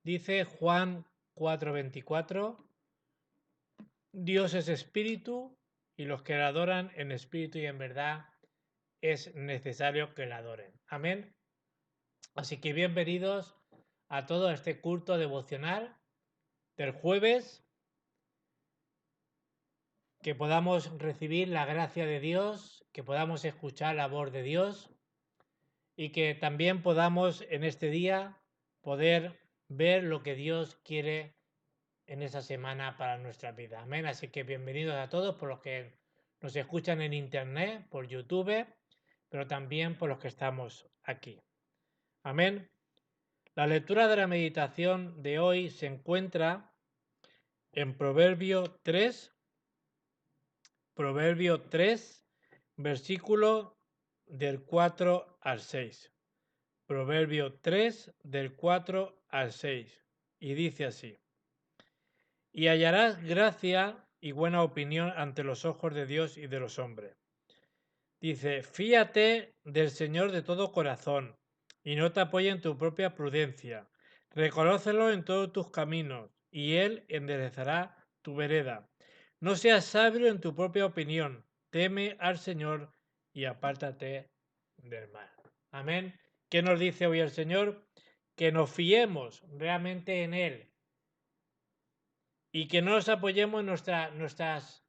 Dice Juan 4:24, Dios es espíritu y los que le adoran en espíritu y en verdad es necesario que le adoren. Amén. Así que bienvenidos a todo este culto devocional del jueves, que podamos recibir la gracia de Dios, que podamos escuchar la voz de Dios y que también podamos en este día poder ver lo que Dios quiere en esa semana para nuestra vida. Amén. Así que bienvenidos a todos, por los que nos escuchan en internet, por YouTube, pero también por los que estamos aquí. Amén. La lectura de la meditación de hoy se encuentra en Proverbio 3, versículo del 4 al 6. Proverbio 3, del 4 al 6. Y dice así: Y hallarás gracia y buena opinión ante los ojos de Dios y de los hombres. Dice: fíate del Señor de todo corazón y no te apoye en tu propia prudencia. Reconócelo en todos tus caminos y Él enderezará tu vereda. No seas sabio en tu propia opinión. Teme al Señor y apártate del mal. Amén. ¿Qué nos dice hoy el Señor? Que nos fiemos realmente en Él y que no nos apoyemos en nuestras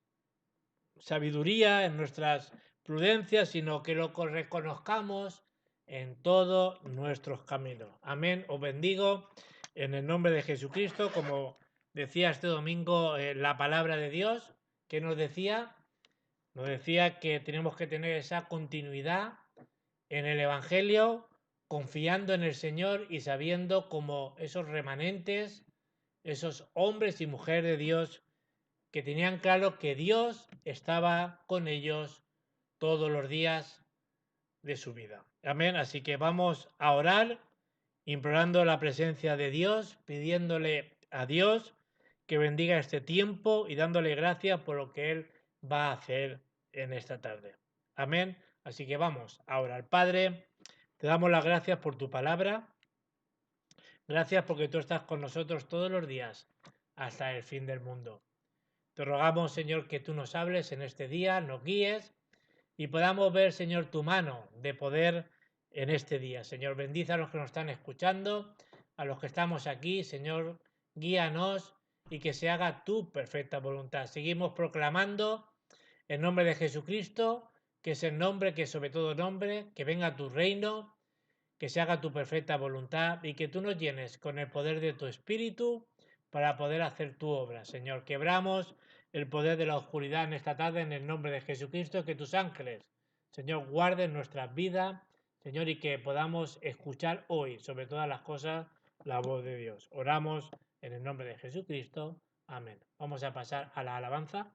sabiduría, en nuestras prudencias, sino que lo reconozcamos en todos nuestros caminos. Amén. Os bendigo en el nombre de Jesucristo, como decía este domingo la palabra de Dios, que nos decía que tenemos que tener esa continuidad en el Evangelio, confiando en el Señor y sabiendo como esos remanentes, esos hombres y mujeres de Dios, que tenían claro que Dios estaba con ellos todos los días de su vida. Amén. Así que vamos a orar, implorando la presencia de Dios, pidiéndole a Dios que bendiga este tiempo y dándole gracias por lo que Él va a hacer en esta tarde. Amén. Así que vamos a orar. Padre, te damos las gracias por tu palabra. Gracias porque tú estás con nosotros todos los días hasta el fin del mundo. Te rogamos, Señor, que tú nos hables en este día, nos guíes y podamos ver, Señor, tu mano de poder en este día. Señor, bendice a los que nos están escuchando, a los que estamos aquí. Señor, guíanos y que se haga tu perfecta voluntad. Seguimos proclamando el nombre de Jesucristo, que es el nombre que es sobre todo nombre, que venga tu reino, que se haga tu perfecta voluntad y que tú nos llenes con el poder de tu Espíritu para poder hacer tu obra. Señor, quebramos el poder de la oscuridad en esta tarde en el nombre de Jesucristo, que tus ángeles, Señor, guarden nuestras vidas, Señor, y que podamos escuchar hoy, sobre todas las cosas, la voz de Dios. Oramos en el nombre de Jesucristo. Amén. Vamos a pasar a la alabanza.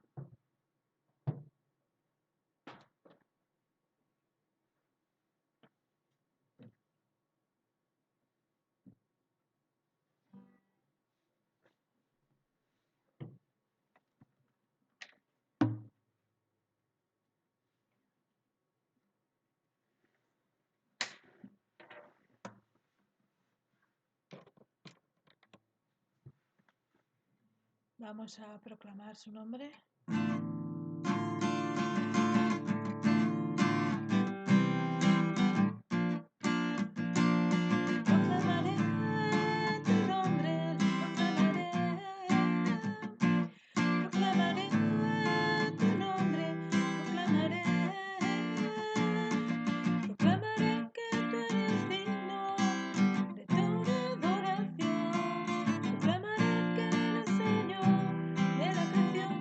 Vamos a proclamar su nombre. Proclamaré tu nombre, proclamaré. Proclamaré tu nombre, proclamaré. Proclamaré que tú eres digno de toda adoración. Proclamaré que eres Señor de la creación.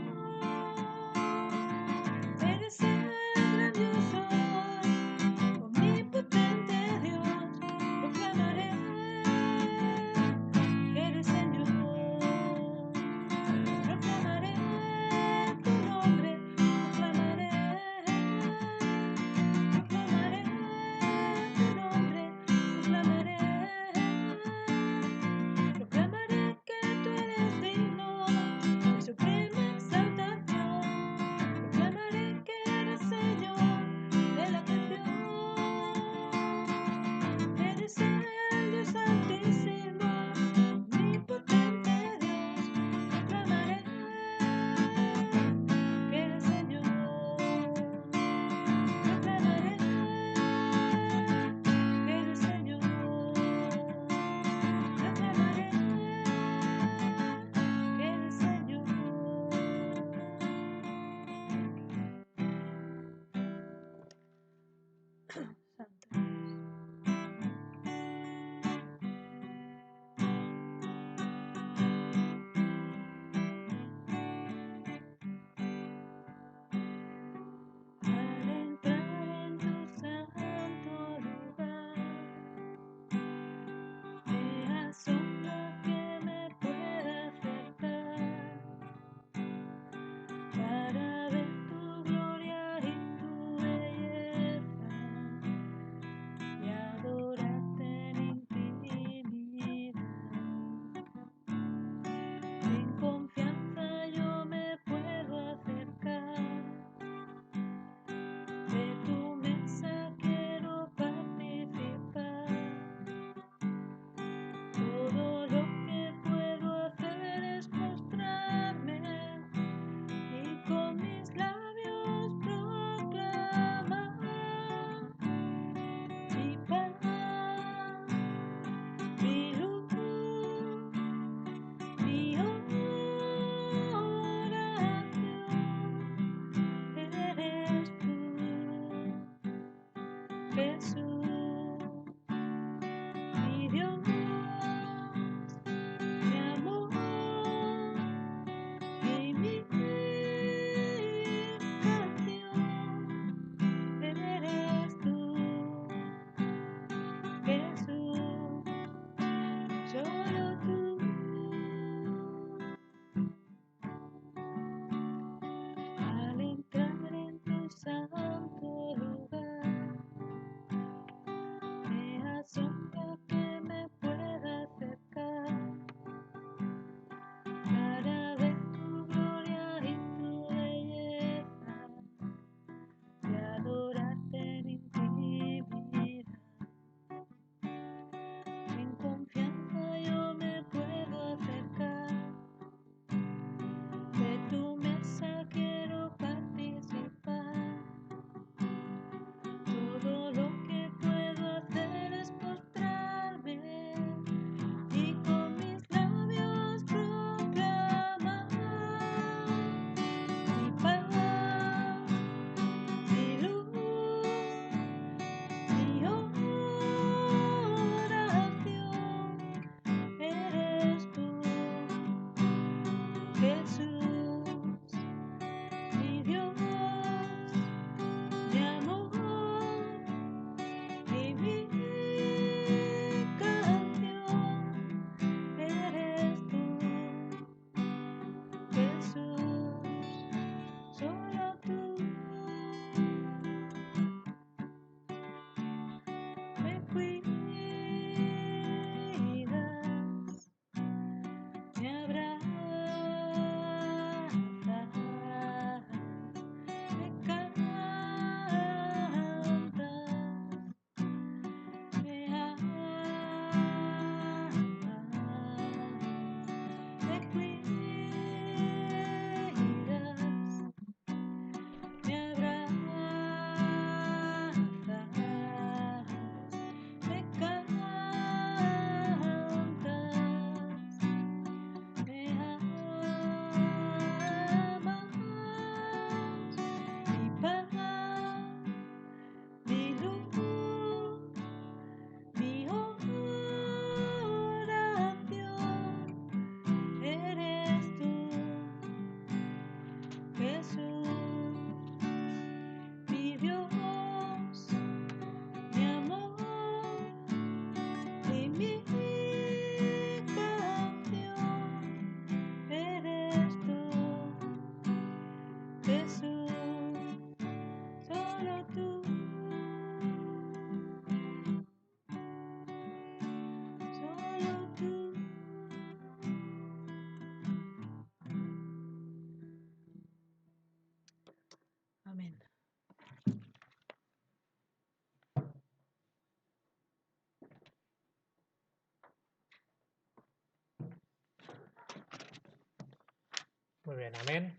Muy bien, amén.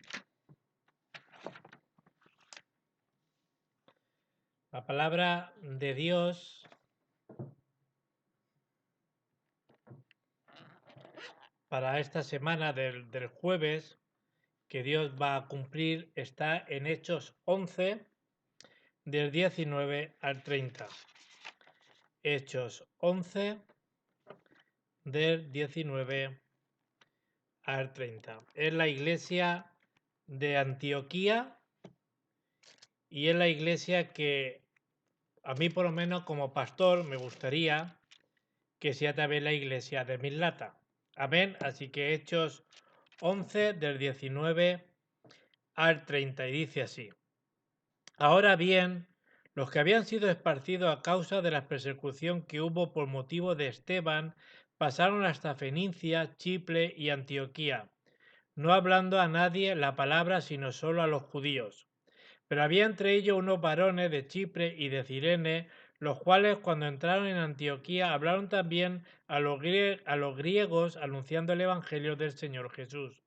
La palabra de Dios para esta semana del jueves que Dios va a cumplir está en Hechos 11, del 19 al 30. Hechos 11, del 19 al 30. Es la iglesia de Antioquía y es la iglesia que a mí, por lo menos como pastor, me gustaría que sea también la iglesia de Mislata. Amén. Así que Hechos 11 del 19 al 30 y dice así. Ahora bien, los que habían sido esparcidos a causa de la persecución que hubo por motivo de Esteban pasaron hasta Fenicia, Chipre y Antioquía, no hablando a nadie la palabra sino solo a los judíos. Pero había entre ellos unos varones de Chipre y de Cirene, los cuales cuando entraron en Antioquía hablaron también a los griegos anunciando el Evangelio del Señor Jesús.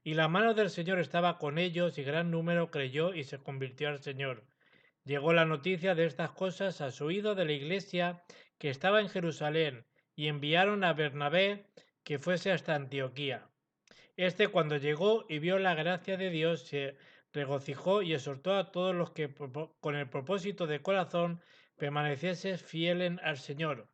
Y la mano del Señor estaba con ellos y gran número creyó y se convirtió al Señor. Llegó la noticia de estas cosas a su oído de la iglesia que estaba en Jerusalén y enviaron a Bernabé que fuese hasta Antioquía. Este cuando llegó y vio la gracia de Dios se regocijó y exhortó a todos los que con el propósito de corazón permaneciesen fieles al Señor,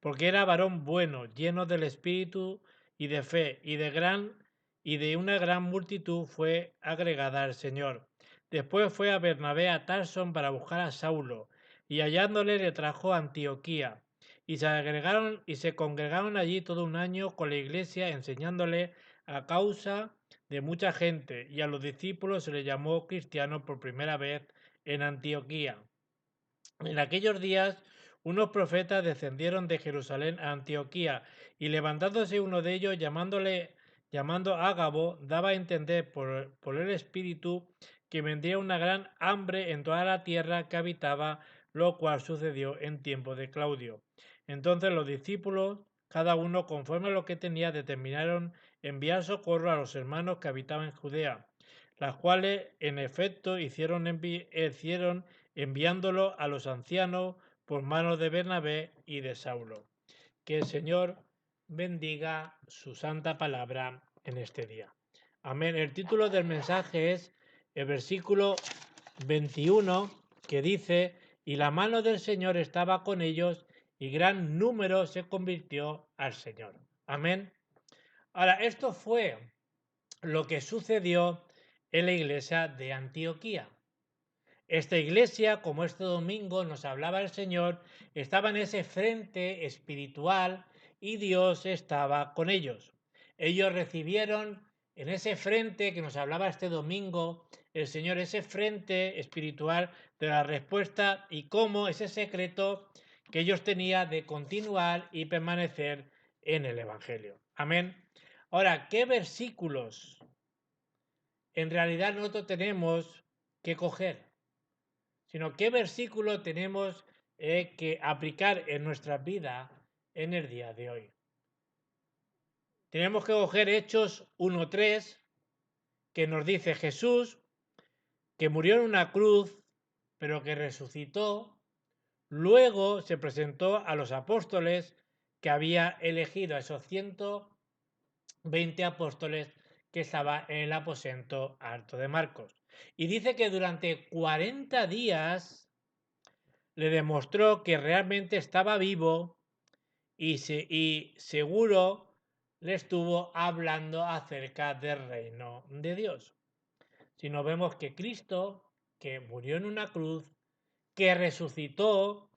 porque era varón bueno, lleno del Espíritu y de fe, y de una gran multitud fue agregada al Señor. Después fue a Bernabé a Tarsón para buscar a Saulo, y hallándole le trajo a Antioquía. Y se congregaron allí todo un año con la iglesia, enseñándole a causa de mucha gente, y a los discípulos se les llamó cristianos por primera vez en Antioquía. En aquellos días unos profetas descendieron de Jerusalén a Antioquía, y levantándose uno de ellos, llamando Ágabo, daba a entender por el Espíritu que vendría una gran hambre en toda la tierra que habitaba, lo cual sucedió en tiempo de Claudio. Entonces los discípulos, cada uno conforme a lo que tenía, determinaron enviar socorro a los hermanos que habitaban en Judea, las cuales en efecto hicieron enviándolo a los ancianos por manos de Bernabé y de Saulo. Que el Señor bendiga su santa palabra en este día. Amén. El título del mensaje es el versículo 21, que dice, y la mano del Señor estaba con ellos y gran número se convirtió al Señor. Amén. Ahora, esto fue lo que sucedió en la iglesia de Antioquía. Esta iglesia, como este domingo nos hablaba el Señor, estaba en ese frente espiritual y Dios estaba con ellos. Ellos recibieron en ese frente que nos hablaba este domingo el Señor, ese frente espiritual de la respuesta y cómo ese secreto que ellos tenían de continuar y permanecer en el Evangelio. Amén. Ahora, ¿qué versículos en realidad nosotros tenemos que coger? Sino qué versículo tenemos que aplicar en nuestra vida en el día de hoy. Tenemos que coger Hechos 1:3, que nos dice Jesús, que murió en una cruz, pero que resucitó. Luego se presentó a los apóstoles que había elegido, a esos 120 apóstoles que estaban en el aposento alto de Marcos. Y dice que durante 40 días le demostró que realmente estaba vivo y seguro le estuvo hablando acerca del reino de Dios. Si nos vemos que Cristo, que murió en una cruz, que resucitó,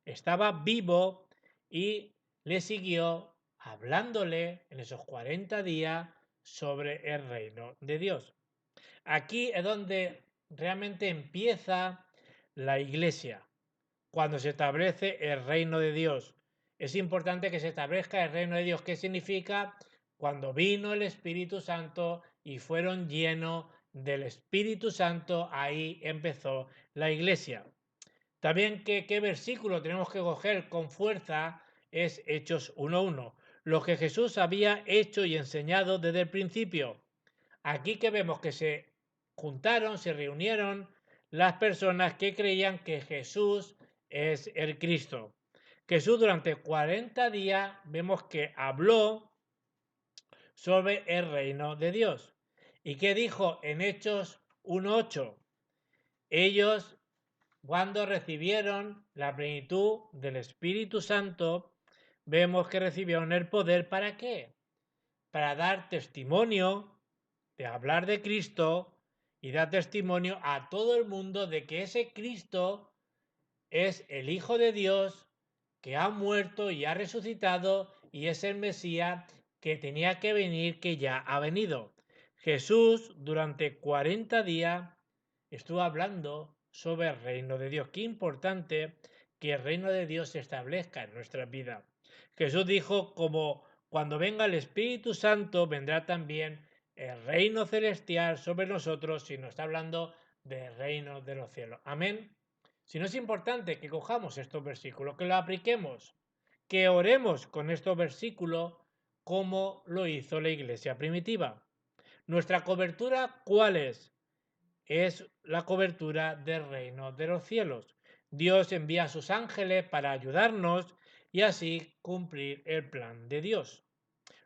estaba vivo y le siguió hablándole en esos 40 días sobre el reino de Dios. Aquí es donde realmente empieza la iglesia, cuando se establece el reino de Dios. Es importante que se establezca el reino de Dios. ¿Qué significa? Cuando vino el Espíritu Santo y fueron llenos del Espíritu Santo, ahí empezó la iglesia. También, ¿qué versículo tenemos que coger con fuerza? Es Hechos 1:1. Lo que Jesús había hecho y enseñado desde el principio. Aquí que vemos que se juntaron, se reunieron las personas que creían que Jesús es el Cristo. Jesús durante 40 días vemos que habló sobre el reino de Dios. ¿Y qué dijo en Hechos 1:8? Ellos, cuando recibieron la plenitud del Espíritu Santo, vemos que recibieron el poder. ¿Para qué? Para dar testimonio, de hablar de Cristo y dar testimonio a todo el mundo de que ese Cristo es el Hijo de Dios que ha muerto y ha resucitado y es el Mesías que tenía que venir, que ya ha venido. Jesús durante 40 días estuvo hablando sobre el reino de Dios. Qué importante que el reino de Dios se establezca en nuestra vida. Jesús dijo, como cuando venga el Espíritu Santo, vendrá también el reino celestial sobre nosotros, si nos está hablando del reino de los cielos. Amén. Si no, es importante que cojamos estos versículos, que lo apliquemos, que oremos con estos versículos como lo hizo la iglesia primitiva. Nuestra cobertura, ¿cuál es? Es la cobertura del reino de los cielos. Dios envía a sus ángeles para ayudarnos y así cumplir el plan de Dios.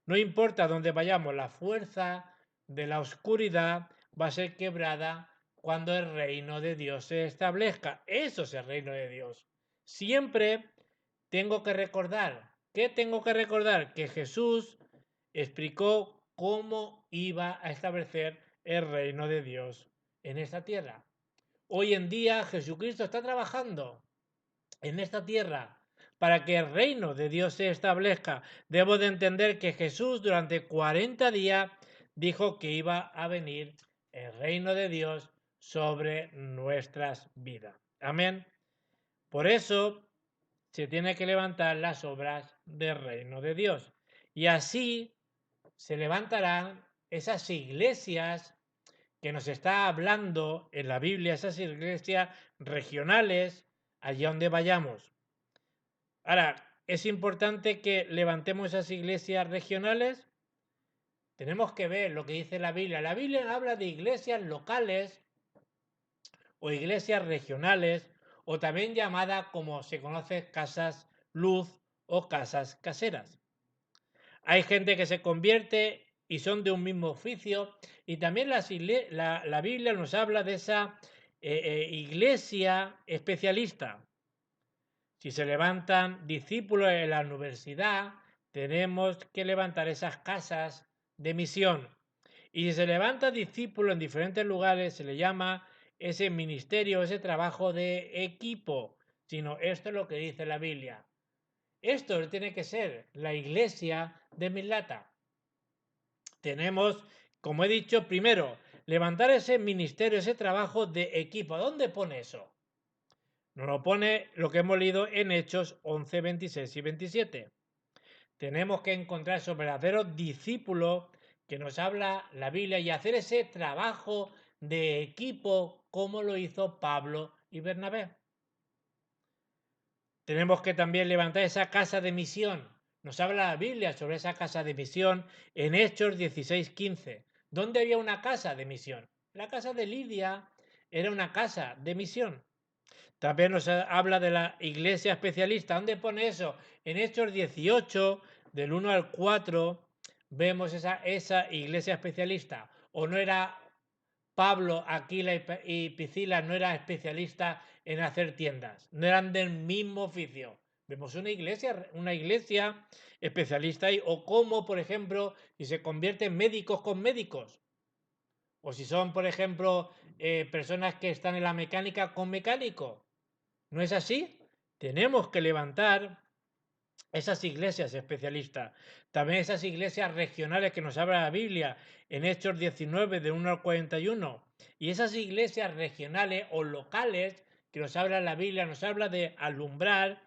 No importa dónde vayamos, la fuerza de la oscuridad va a ser quebrada cuando el reino de Dios se establezca. Eso es el reino de Dios. Siempre tengo que recordar. ¿Qué tengo que recordar? Que Jesús explicó cómo iba a establecer el reino de Dios en esta tierra. Hoy en día Jesucristo está trabajando en esta tierra para que el reino de Dios se establezca. Debo de entender que Jesús durante 40 días dijo que iba a venir el reino de Dios sobre nuestras vidas. Amén. Por eso se tiene que levantar las obras del reino de Dios. Y así se levantarán esas iglesias que nos está hablando en la Biblia, esas iglesias regionales, allá donde vayamos. Ahora, es importante que levantemos esas iglesias regionales. Tenemos que ver lo que dice la Biblia. La Biblia habla de iglesias locales o iglesias regionales o también llamadas, como se conoce, casas luz o casas caseras. Hay gente que se convierte y son de un mismo oficio y también la Biblia nos habla de esa iglesia especialista. Si se levantan discípulos en la universidad, tenemos que levantar esas casas de misión. Y si se levanta discípulos en diferentes lugares, se le llama ese ministerio, ese trabajo de equipo. Sino esto es lo que dice la Biblia. Esto tiene que ser la iglesia de Milata. Tenemos, como he dicho, primero, levantar ese ministerio, ese trabajo de equipo. ¿Dónde pone eso? Nos lo pone lo que hemos leído en Hechos 11, 26 y 27. Tenemos que encontrar esos verdaderos discípulos que nos habla la Biblia y hacer ese trabajo de equipo como lo hizo Pablo y Bernabé. Tenemos que también levantar esa casa de misión. Nos habla la Biblia sobre esa casa de misión en Hechos 16, 15. ¿Dónde había una casa de misión? La casa de Lidia era una casa de misión. También nos habla de la iglesia especialista. ¿Dónde pone eso? En Hechos 18, del 1 al 4, vemos esa iglesia especialista. ¿O no era Pablo, Aquila y Priscila, no eran especialistas en hacer tiendas? No eran del mismo oficio. Vemos una iglesia especialista ahí. O como, por ejemplo, si se convierten médicos con médicos. O si son, por ejemplo, personas que están en la mecánica con mecánicos. ¿No es así? Tenemos que levantar esas iglesias especialistas. También esas iglesias regionales que nos habla la Biblia en Hechos 19, de 1 al 41. Y esas iglesias regionales o locales que nos habla la Biblia, nos habla de alumbrar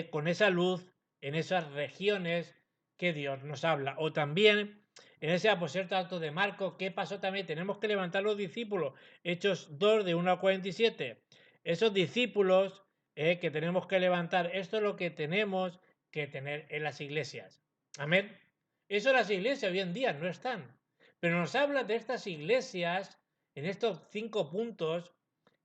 con esa luz en esas regiones que Dios nos habla. O también en ese aposento alto de Marcos, ¿qué pasó también? Tenemos que levantar los discípulos. Hechos 2, de 1 al 47. Esos discípulos que tenemos que levantar. Esto es lo que tenemos que tener en las iglesias. Amén. Eso las iglesias hoy en día no están. Pero nos habla de estas iglesias, en estos 5 puntos,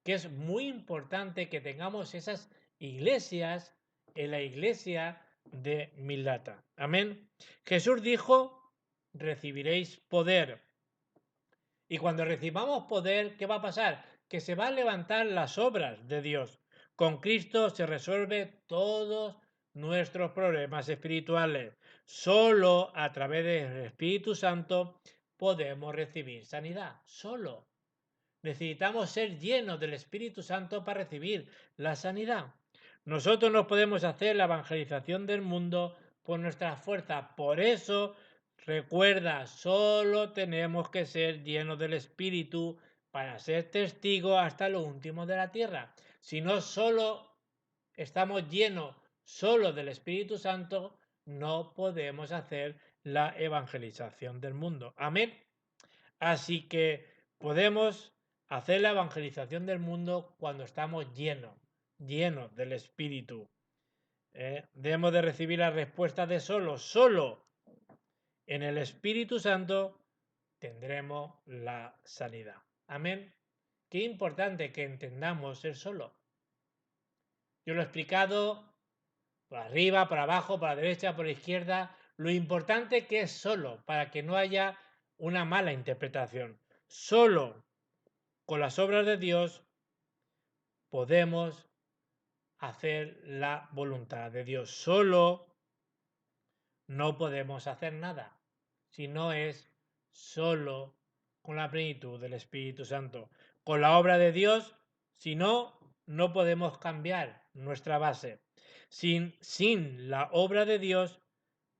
que es muy importante que tengamos esas iglesias en la iglesia de Milata. Amén. Jesús dijo, recibiréis poder. Y cuando recibamos poder, ¿qué va a pasar? Que se van a levantar las obras de Dios. Con Cristo se resuelve todos nuestros problemas espirituales. Solo a través del Espíritu Santo podemos recibir sanidad. Solo. Necesitamos ser llenos del Espíritu Santo para recibir la sanidad. Nosotros no podemos hacer la evangelización del mundo por nuestra fuerza. Por eso, recuerda, solo tenemos que ser llenos del Espíritu para ser testigos hasta lo último de la tierra. Si no solo estamos llenos solo del Espíritu Santo, no podemos hacer la evangelización del mundo. Amén. Así que podemos hacer la evangelización del mundo cuando estamos llenos del Espíritu. Debemos de recibir la respuesta de solo en el Espíritu Santo tendremos la sanidad. Amén. Qué importante que entendamos el solo. Yo lo he explicado por arriba, por abajo, por la derecha, por la izquierda, lo importante que es solo para que no haya una mala interpretación. Solo con las obras de Dios podemos hacer la voluntad de Dios. Solo no podemos hacer nada si no es solo con la plenitud del Espíritu Santo. Con la obra de Dios, si no, no podemos cambiar nuestra base. Sin la obra de Dios,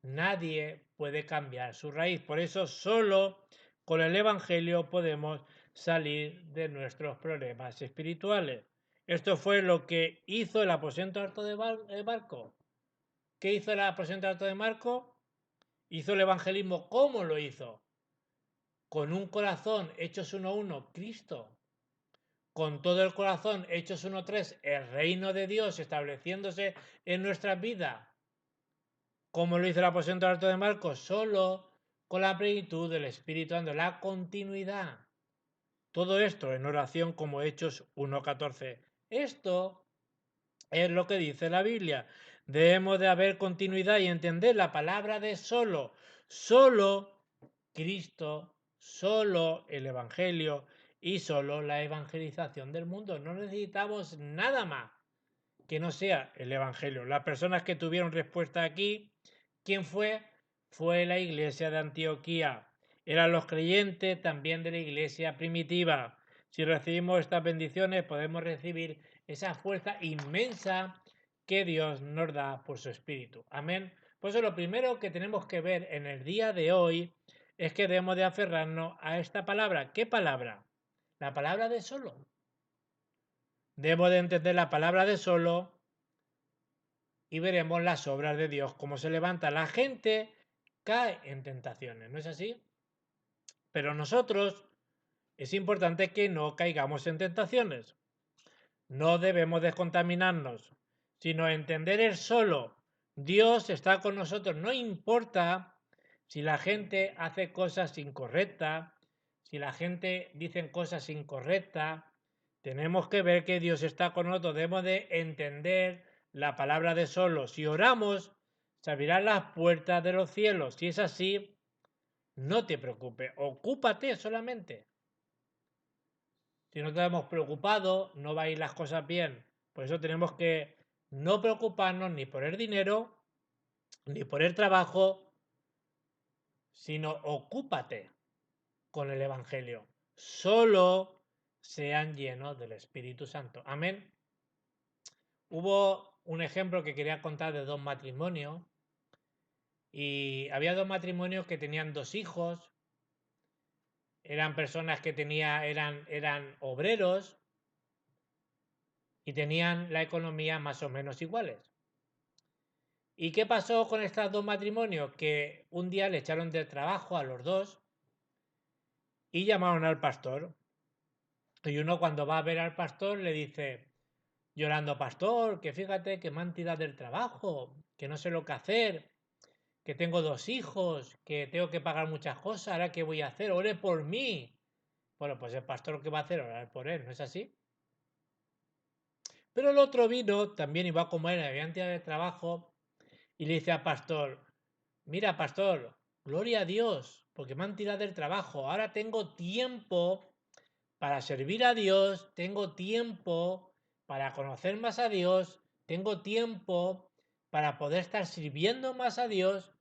nadie puede cambiar su raíz. Por eso solo con el Evangelio podemos salir de nuestros problemas espirituales. Esto fue lo que hizo el aposento alto de Marco. ¿Qué hizo el aposento alto de Marco? Hizo el evangelismo. ¿Cómo lo hizo? Con un corazón, Hechos 1.1, Cristo. Con todo el corazón, Hechos 1.3, el reino de Dios estableciéndose en nuestras vidas. ¿Cómo lo hizo el aposento alto de Marcos? Solo con la plenitud del Espíritu Santo, la continuidad. Todo esto en oración como Hechos 1.14. Esto es lo que dice la Biblia. Debemos de haber continuidad y entender la palabra de solo. Solo Cristo, solo el Evangelio y solo la evangelización del mundo. No necesitamos nada más que no sea el Evangelio. Las personas que tuvieron respuesta aquí, ¿quién fue? Fue la iglesia de Antioquía. Eran los creyentes también de la iglesia primitiva. Si recibimos estas bendiciones, podemos recibir esa fuerza inmensa que Dios nos da por su Espíritu. Amén. Por eso lo primero que tenemos que ver en el día de hoy es que debemos de aferrarnos a esta palabra. ¿Qué palabra? La palabra de solo. Debemos de entender la palabra de solo y veremos las obras de Dios, cómo se levanta. La gente cae en tentaciones, ¿no es así? Pero nosotros es importante que no caigamos en tentaciones. No debemos descontaminarnos, sino entender el solo. Dios está con nosotros. No importa si la gente hace cosas incorrectas, si la gente dice cosas incorrectas. Tenemos que ver que Dios está con nosotros. Debemos de entender la palabra de solo. Si oramos, se abrirán las puertas de los cielos. Si es así, no te preocupes. Ocúpate solamente. Si no estamos preocupados, no va a ir las cosas bien. Por eso tenemos que no preocuparnos ni por el dinero, ni por el trabajo, sino ocúpate con el Evangelio. Solo sean llenos del Espíritu Santo. Amén. Hubo un ejemplo que quería contar de 2 matrimonios. Y había 2 matrimonios que tenían 2 hijos. Eran personas que eran obreros y tenían la economía más o menos iguales. ¿Y qué pasó con estos 2 matrimonios? Que un día le echaron de trabajo a los 2 y llamaron al pastor. Y uno cuando va a ver al pastor le dice, llorando, pastor, que fíjate que me han tirado del trabajo, que no sé lo que hacer, que tengo 2 hijos, que tengo que pagar muchas cosas, ahora qué voy a hacer, ore por mí. Bueno, pues el pastor lo que va a hacer, orar por él, ¿no es así? Pero el otro vino, también iba a comer, le habían tirado de trabajo, y le dice al pastor, mira, pastor, gloria a Dios, porque me han tirado del trabajo, ahora tengo tiempo para servir a Dios, tengo tiempo para conocer más a Dios, tengo tiempo para poder estar sirviendo más a Dios,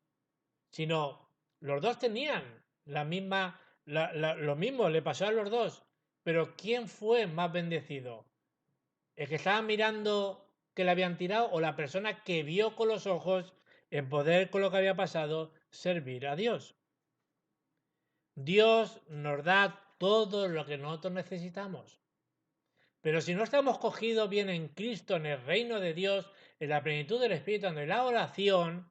sino los dos tenían la misma, lo mismo, le pasó a los dos, pero ¿quién fue más bendecido? ¿El que estaba mirando que le habían tirado o la persona que vio con los ojos en poder con lo que había pasado servir a Dios? Dios nos da todo lo que nosotros necesitamos. Pero si no estamos cogidos bien en Cristo, en el reino de Dios, en la plenitud del Espíritu, en la oración,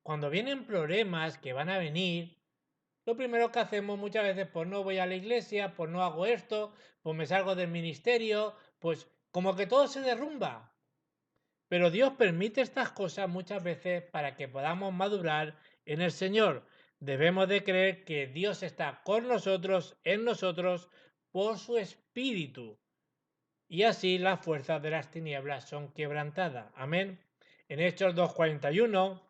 cuando vienen problemas que van a venir, lo primero que hacemos muchas veces, pues no voy a la iglesia, pues no hago esto, pues me salgo del ministerio, pues como que todo se derrumba. Pero Dios permite estas cosas muchas veces para que podamos madurar en el Señor. Debemos de creer que Dios está con nosotros, en nosotros, por su Espíritu. Y así las fuerzas de las tinieblas son quebrantadas. Amén. En Hechos 2:41,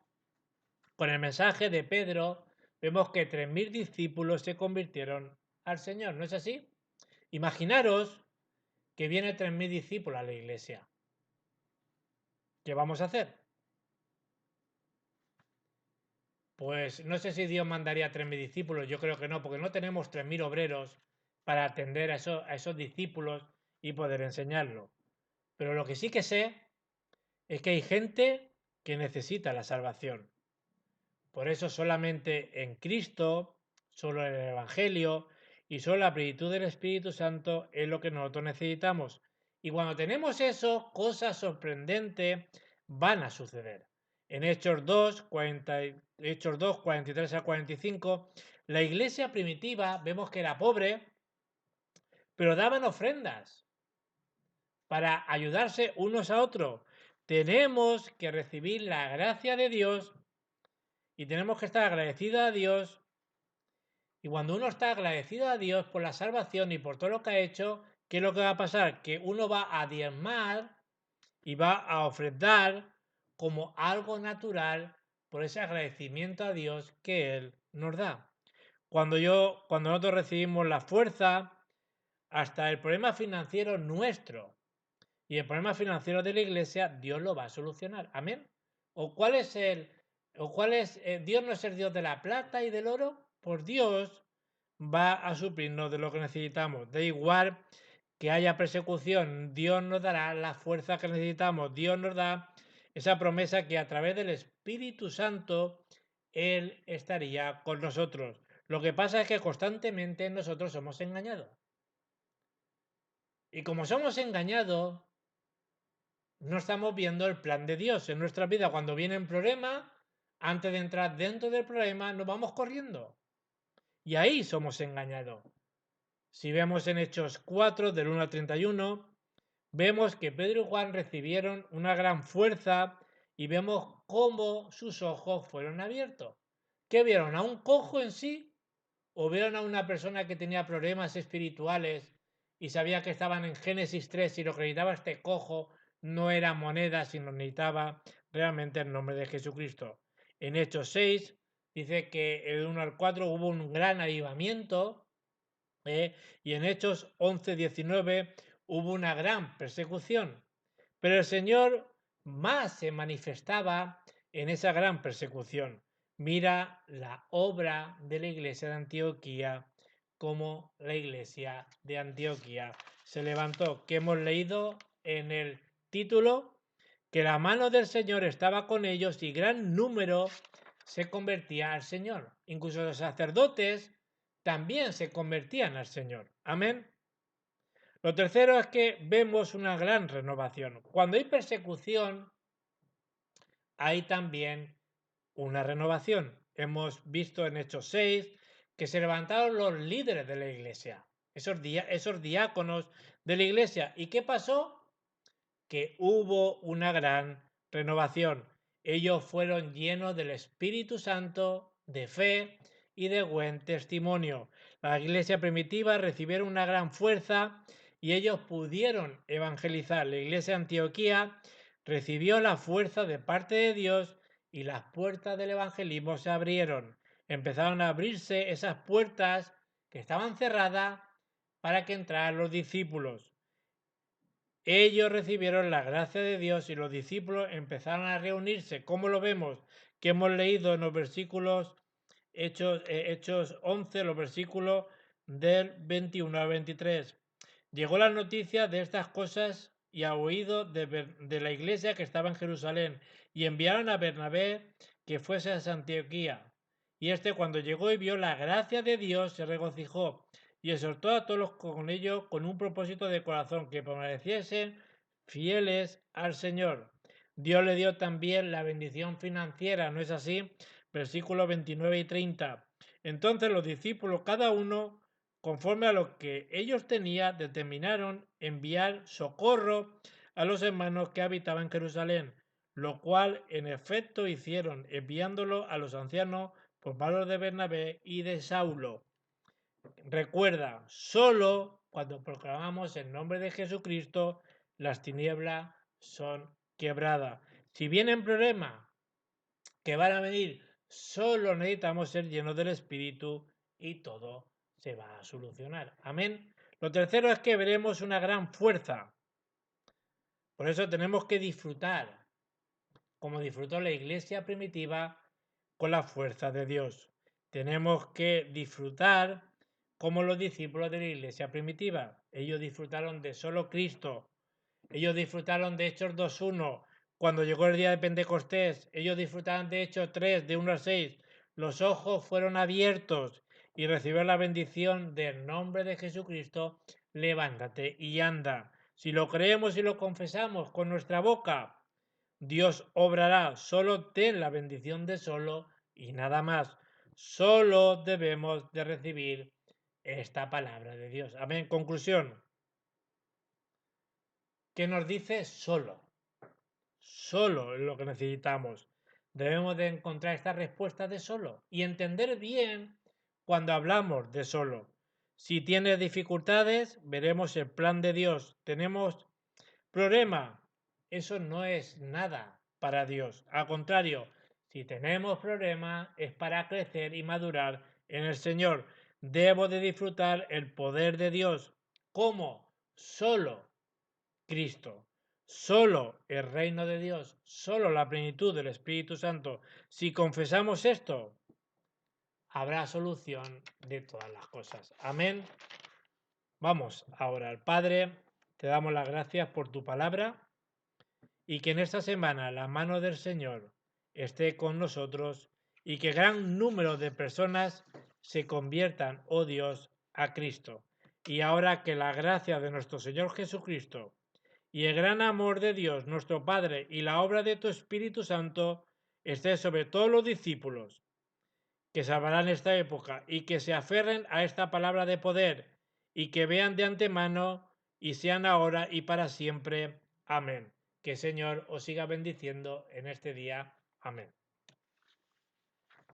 con el mensaje de Pedro, vemos que 3.000 discípulos se convirtieron al Señor. ¿No es así? Imaginaros que vienen 3.000 discípulos a la iglesia. ¿Qué vamos a hacer? Pues no sé si Dios mandaría 3.000 discípulos, yo creo que no, porque no tenemos 3.000 obreros para atender a esos discípulos y poder enseñarlo. Pero lo que sí que sé es que hay gente que necesita la salvación. Por eso solamente en Cristo, solo en el Evangelio y solo la plenitud del Espíritu Santo es lo que nosotros necesitamos. Y cuando tenemos eso, cosas sorprendentes van a suceder. En Hechos 2, Hechos 2, 43 a 45, la iglesia primitiva vemos que era pobre, pero daban ofrendas para ayudarse unos a otros. Tenemos que recibir la gracia de Dios y tenemos que estar agradecidos a Dios. Y cuando uno está agradecido a Dios por la salvación y por todo lo que ha hecho, ¿qué es lo que va a pasar? Que uno va a diezmar y va a ofrendar como algo natural por ese agradecimiento a Dios que Él nos da. Cuando nosotros recibimos la fuerza, hasta el problema financiero nuestro y el problema financiero de la iglesia, Dios lo va a solucionar. Amén. Dios no es el Dios de la plata y del oro? Por Dios va a suplirnos de lo que necesitamos. Da igual que haya persecución, Dios nos dará la fuerza que necesitamos. Dios nos da esa promesa que a través del Espíritu Santo Él estaría con nosotros. Lo que pasa es que constantemente nosotros somos engañados. Y como somos engañados, no estamos viendo el plan de Dios en nuestra vida. Cuando vienen problemas, antes de entrar dentro del problema, nos vamos corriendo. Y ahí somos engañados. Si vemos en Hechos 4, del 1 al 31, vemos que Pedro y Juan recibieron una gran fuerza y vemos cómo sus ojos fueron abiertos. ¿Qué vieron? ¿A un cojo en sí? ¿O vieron a una persona que tenía problemas espirituales y sabía que estaban en Génesis 3 y lo que necesitaba este cojo no era moneda, sino necesitaba realmente el nombre de Jesucristo? En Hechos 6 dice que del 1 al 4 hubo un gran avivamiento, y en Hechos 11:19 hubo una gran persecución. Pero el Señor más se manifestaba en esa gran persecución. Mira la obra de la iglesia de Antioquía, como la iglesia de Antioquía se levantó, que hemos leído en el título, que la mano del Señor estaba con ellos y gran número se convertía al Señor. Incluso los sacerdotes también se convertían al Señor. Amén. Lo tercero es que vemos una gran renovación. Cuando hay persecución, hay también una renovación. Hemos visto en Hechos 6 que se levantaron los líderes de la iglesia, esos diáconos de la iglesia. ¿Y qué pasó? Que hubo una gran renovación. Ellos fueron llenos del Espíritu Santo, de fe y de buen testimonio. La iglesia primitiva recibieron una gran fuerza y ellos pudieron evangelizar. La iglesia de Antioquía recibió la fuerza de parte de Dios y las puertas del evangelismo se abrieron. Empezaron a abrirse esas puertas que estaban cerradas para que entraran los discípulos. Ellos recibieron la gracia de Dios y los discípulos empezaron a reunirse. ¿Cómo lo vemos? Que hemos leído en los versículos Hechos 11, los versículos del 21 al 23. Llegó la noticia de estas cosas y a oído de la iglesia que estaba en Jerusalén, y enviaron a Bernabé que fuese a Antioquía. Y cuando llegó y vio la gracia de Dios, se regocijó y exhortó a todos con ellos con un propósito de corazón, que permaneciesen fieles al Señor. Dios le dio también la bendición financiera, ¿no es así? Versículos 29 y 30. Entonces los discípulos, cada uno, conforme a lo que ellos tenían, determinaron enviar socorro a los hermanos que habitaban en Jerusalén, lo cual en efecto hicieron, enviándolo a los ancianos por mano de Bernabé y de Saulo. Recuerda, solo cuando proclamamos el nombre de Jesucristo, las tinieblas son quebradas. Si vienen problemas que van a venir, solo necesitamos ser llenos del Espíritu y todo se va a solucionar. Amén. Lo tercero es que veremos una gran fuerza. Por eso tenemos que disfrutar, como disfrutó la iglesia primitiva, con la fuerza de Dios. Tenemos que disfrutar como los discípulos de la iglesia primitiva. Ellos disfrutaron de solo Cristo. Ellos disfrutaron de Hechos 2:1. Cuando llegó el día de Pentecostés, ellos disfrutaron de Hechos 3, de 1 al 6. Los ojos fueron abiertos y recibieron la bendición del nombre de Jesucristo. Levántate y anda. Si lo creemos y lo confesamos con nuestra boca, Dios obrará. Solo ten la bendición de solo y nada más. Solo debemos de recibir esta palabra de Dios. Amén. Conclusión. ¿Qué nos dice solo? Solo es lo que necesitamos. Debemos de encontrar esta respuesta de solo y entender bien cuando hablamos de solo. Si tienes dificultades, veremos el plan de Dios. Tenemos problema. Eso no es nada para Dios. Al contrario, si tenemos problemas es para crecer y madurar en el Señor. Debo de disfrutar el poder de Dios. ¿Cómo? Solo Cristo. Solo el reino de Dios, solo la plenitud del Espíritu Santo. Si confesamos esto, habrá solución de todas las cosas. Amén. Vamos ahora al Padre. Te damos las gracias por tu palabra y que en esta semana la mano del Señor esté con nosotros y que gran número de personas se conviertan, oh Dios, a Cristo. Y ahora que la gracia de nuestro Señor Jesucristo y el gran amor de Dios, nuestro Padre, y la obra de tu Espíritu Santo esté sobre todos los discípulos que salvarán esta época y que se aferren a esta palabra de poder y que vean de antemano y sean ahora y para siempre. Amén. Que el Señor os siga bendiciendo en este día. Amén.